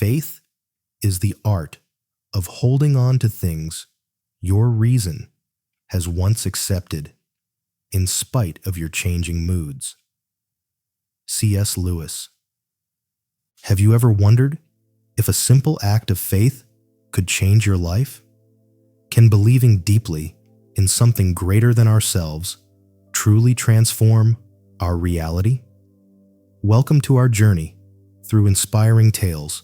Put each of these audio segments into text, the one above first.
Faith is the art of holding on to things your reason has once accepted in spite of your changing moods. C.S. Lewis. Have you ever wondered if a simple act of faith could change your life? Can believing deeply in something greater than ourselves truly transform our reality? Welcome to our journey through inspiring tales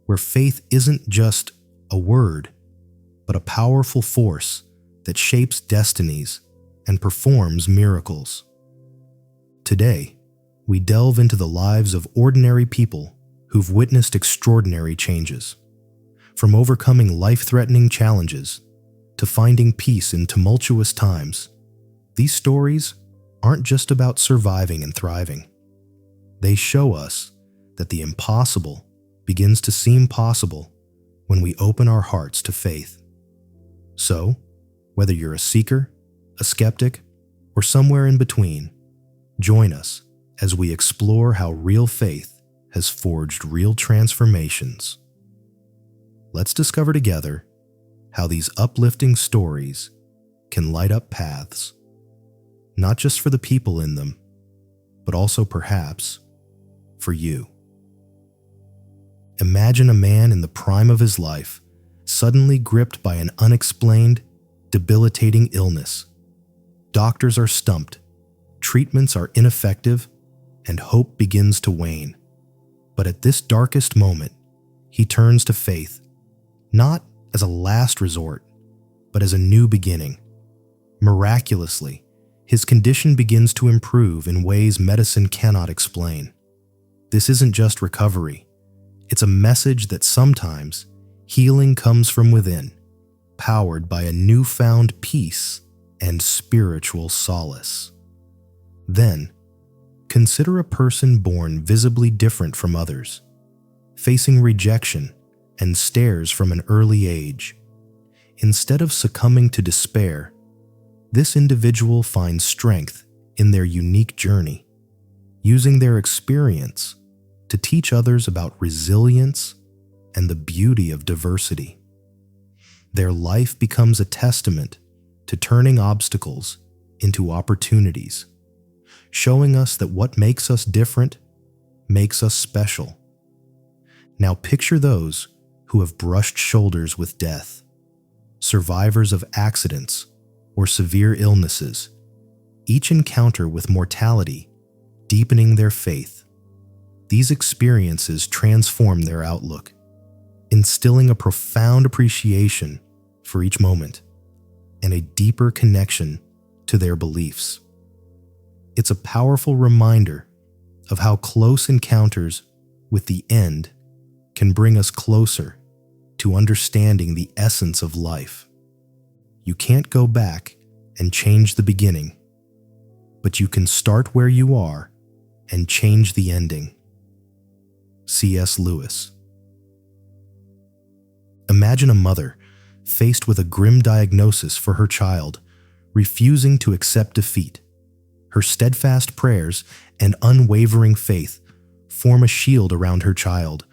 where faith isn't just a word, but a powerful force that shapes destinies and performs miracles. Today, we delve into the lives of ordinary people who've witnessed extraordinary changes. From overcoming life-threatening challenges to finding peace in tumultuous times, these stories aren't just about surviving and thriving. They show us that the impossible begins to seem possible when we open our hearts to faith. So, whether you're a seeker, a skeptic, or somewhere in between, join us as we explore how real faith has forged real transformations. Let's discover together how these uplifting stories can light up paths, not just for the people in them, but also perhaps for you. Imagine a man in the prime of his life, suddenly gripped by an unexplained, debilitating illness. Doctors are stumped, treatments are ineffective, and hope begins to wane. But at this darkest moment, he turns to faith, not as a last resort, but as a new beginning. Miraculously, his condition begins to improve in ways medicine cannot explain. This isn't just recovery. It's a message that sometimes healing comes from within, powered by a newfound peace and spiritual solace. Then, consider a person born visibly different from others, facing rejection and stares from an early age. Instead of succumbing to despair, this individual finds strength in their unique journey, using their experience to teach others about resilience and the beauty of diversity. Their life becomes a testament to turning obstacles into opportunities, showing us that what makes us different makes us special. Now picture those who have brushed shoulders with death, survivors of accidents or severe illnesses, each encounter with mortality deepening their faith. These experiences transform their outlook, instilling a profound appreciation for each moment and a deeper connection to their beliefs. It's a powerful reminder of how close encounters with the end can bring us closer to understanding the essence of life. You can't go back and change the beginning, but you can start where you are and change the ending. C.S. Lewis. Imagine a mother faced with a grim diagnosis for her child, refusing to accept defeat. Her steadfast prayers and unwavering faith form a shield around her child,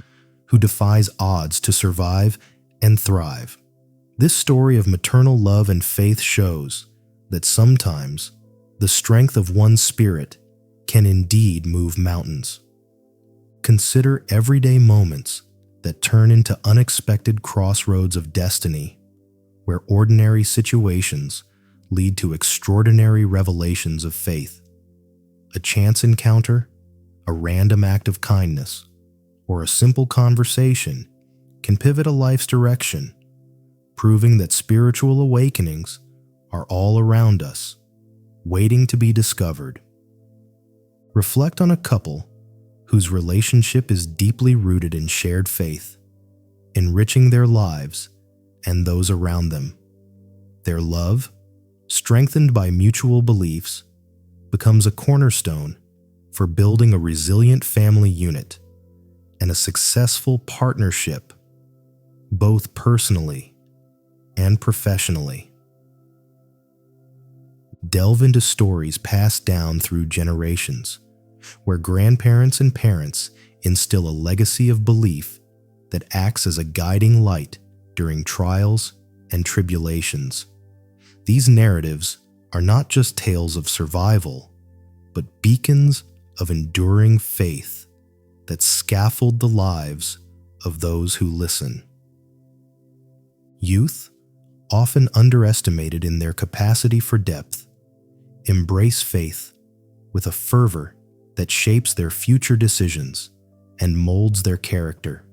who defies odds to survive and thrive. This story of maternal love and faith shows that sometimes the strength of one's spirit can indeed move mountains. Consider everyday moments that turn into unexpected crossroads of destiny, where ordinary situations lead to extraordinary revelations of faith. A chance encounter, a random act of kindness, or a simple conversation can pivot a life's direction, proving that spiritual awakenings are all around us, waiting to be discovered. Reflect on a couple whose relationship is deeply rooted in shared faith, enriching their lives and those around them. Their love, strengthened by mutual beliefs, becomes a cornerstone for building a resilient family unit and a successful partnership, both personally and professionally. Delve into stories passed down through generations, where grandparents and parents instill a legacy of belief that acts as a guiding light during trials and tribulations. These narratives are not just tales of survival, but beacons of enduring faith that scaffold the lives of those who listen. Youth, often underestimated in their capacity for depth, embrace faith with a fervor that shapes their future decisions and molds their character.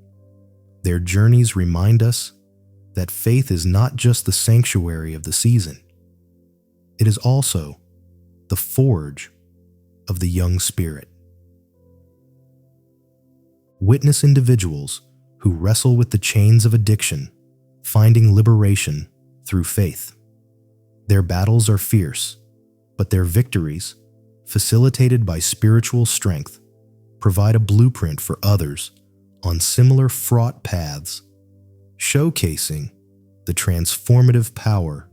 Their journeys remind us that faith is not just the sanctuary of the season. It is also the forge of the young spirit. Witness individuals who wrestle with the chains of addiction, finding liberation through faith. Their battles are fierce, but their victories, facilitated by spiritual strength, provide a blueprint for others on similar fraught paths, showcasing the transformative power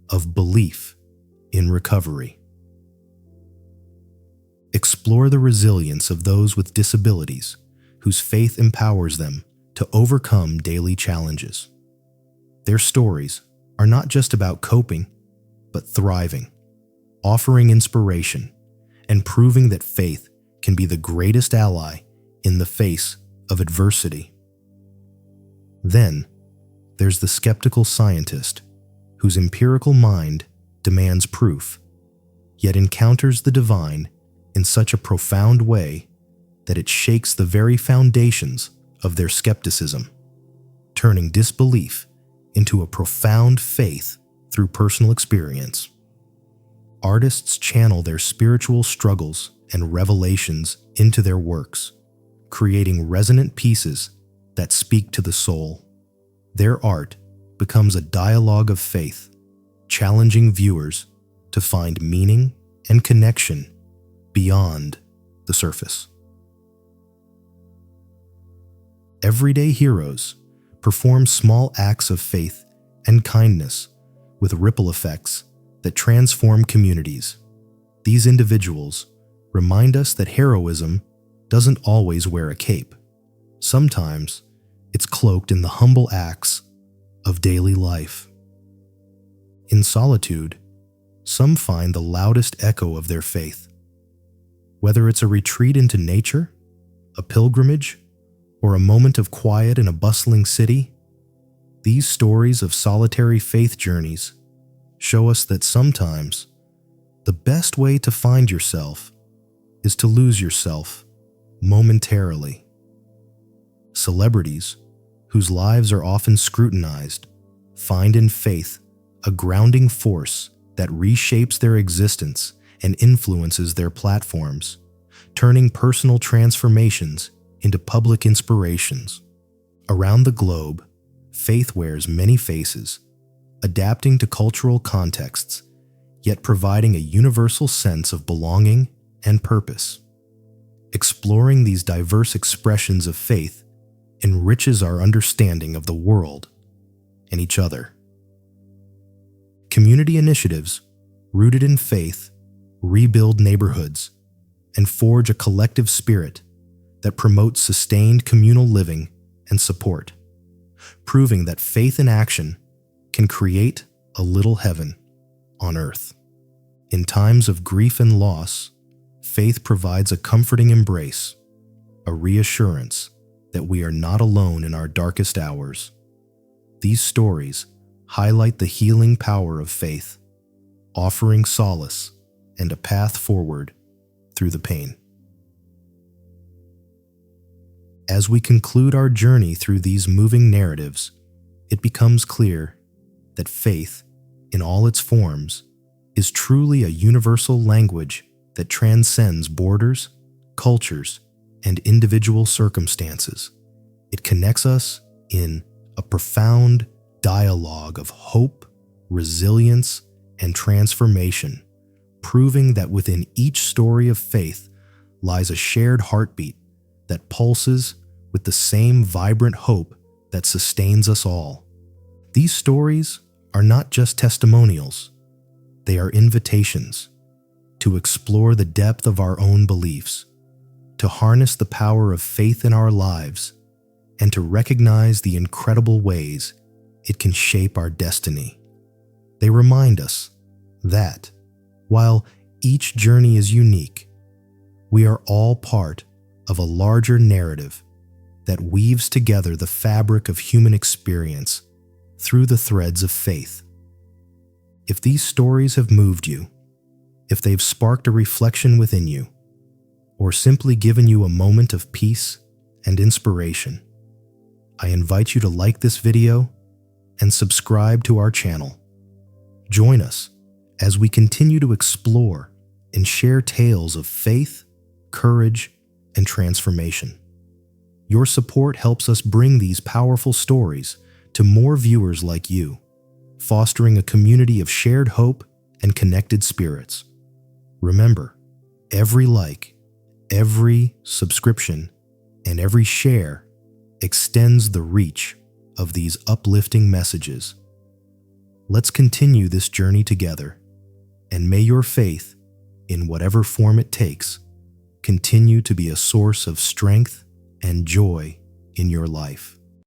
of belief in recovery. Explore the resilience of those with disabilities whose faith empowers them to overcome daily challenges. Their stories are not just about coping, but thriving, offering inspiration, and proving that faith can be the greatest ally in the face of adversity. Then, there's the skeptical scientist whose empirical mind demands proof, yet encounters the divine in such a profound way that it shakes the very foundations of their skepticism, turning disbelief into a profound faith through personal experience. Artists channel their spiritual struggles and revelations into their works, creating resonant pieces that speak to the soul. Their art becomes a dialogue of faith, challenging viewers to find meaning and connection beyond the surface. Everyday heroes perform small acts of faith and kindness with ripple effects that transform communities. These individuals remind us that heroism doesn't always wear a cape. Sometimes it's cloaked in the humble acts of daily life. In solitude, some find the loudest echo of their faith. Whether it's a retreat into nature, a pilgrimage, or a moment of quiet in a bustling city, these stories of solitary faith journeys show us that sometimes the best way to find yourself is to lose yourself momentarily. Celebrities, whose lives are often scrutinized, find in faith a grounding force that reshapes their existence and influences their platforms, turning personal transformations into public inspirations. Around the globe, faith wears many faces, adapting to cultural contexts, yet providing a universal sense of belonging and purpose. Exploring these diverse expressions of faith enriches our understanding of the world and each other. Community initiatives rooted in faith rebuild neighborhoods and forge a collective spirit that promotes sustained communal living and support, proving that faith in action can create a little heaven on earth. In times of grief and loss, faith provides a comforting embrace, a reassurance that we are not alone in our darkest hours. These stories highlight the healing power of faith, offering solace and a path forward through the pain. As we conclude our journey through these moving narratives, it becomes clear that faith, in all its forms, is truly a universal language that transcends borders, cultures, and individual circumstances. It connects us in a profound dialogue of hope, resilience, and transformation, proving that within each story of faith lies a shared heartbeat that pulses with the same vibrant hope that sustains us all. These stories are not just testimonials, they are invitations to explore the depth of our own beliefs, to harness the power of faith in our lives, and to recognize the incredible ways it can shape our destiny. They remind us that, while each journey is unique, we are all part of a larger narrative that weaves together the fabric of human experience through the threads of faith. If these stories have moved you, if they've sparked a reflection within you, or simply given you a moment of peace and inspiration, I invite you to like this video and subscribe to our channel. Join us as we continue to explore and share tales of faith, courage, and transformation. Your support helps us bring these powerful stories to more viewers like you, fostering a community of shared hope and connected spirits. Remember, every like, every subscription, and every share extends the reach of these uplifting messages. Let's continue this journey together, and may your faith, in whatever form it takes, continue to be a source of strength and joy in your life.